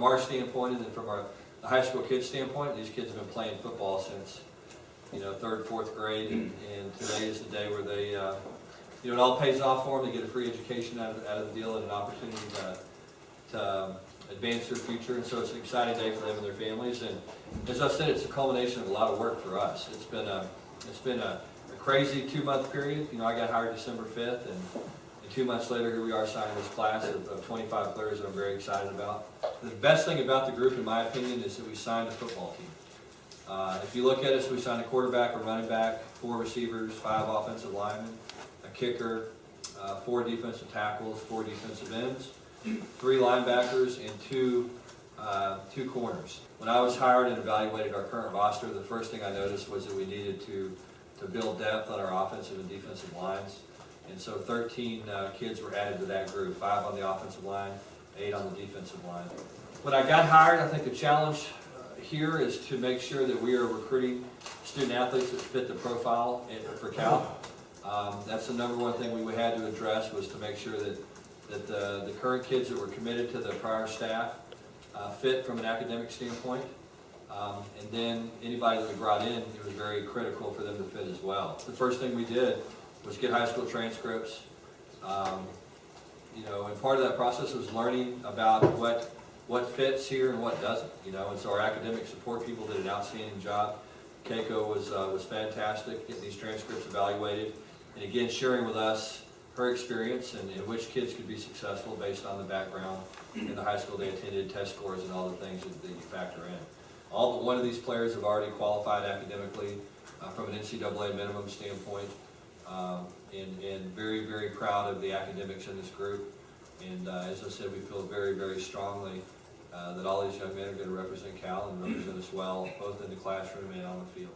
from our standpoint and then from the high school kids standpoint, these kids have been playing football since, third, fourth grade, and today is the day where they, it all pays off for them. They get a free education out of the deal and an opportunity to advance their future, and so it's an exciting day for them and their families. And as I said, it's a culmination of a lot of work for us. It's been a crazy 2-month period. I got hired December 5th, and 2 months later, here we are signing this class of 25 players that I'm very excited about. The best thing about the group, in my opinion, is that we signed a football team. If you look at us, we signed a quarterback, a running back, 4 receivers, 5 offensive linemen, a kicker, 4 defensive tackles, 4 defensive ends, 3 linebackers, and 2 corners. When I was hired and evaluated our current roster, the first thing I noticed was that we needed to build depth on our offensive and defensive lines. And so 13 kids were added to that group, 5 on the offensive line, 8 on the defensive line. When I got hired, I think the challenge here is to make sure that we are recruiting student athletes that fit the profile for Cal. That's the number one thing we had to address, was to make sure that the current kids that were committed to the prior staff fit from an academic standpoint. And then anybody that we brought in, it was very critical for them to fit as well. The first thing we did was get high school transcripts. And part of that process was learning about what fits here and what doesn't. And so our academic support people did an outstanding job. Keiko was fantastic getting these transcripts evaluated, and again sharing with us her experience and which kids could be successful based on the background in the high school they attended, test scores, and all the things that you factor in. All but one of these players have already qualified academically from an NCAA minimum standpoint, and very, very proud of the academics in this group. And as I said, we feel very, very strongly that all these young men are going to represent Cal and represent us well, both in the classroom and on the field.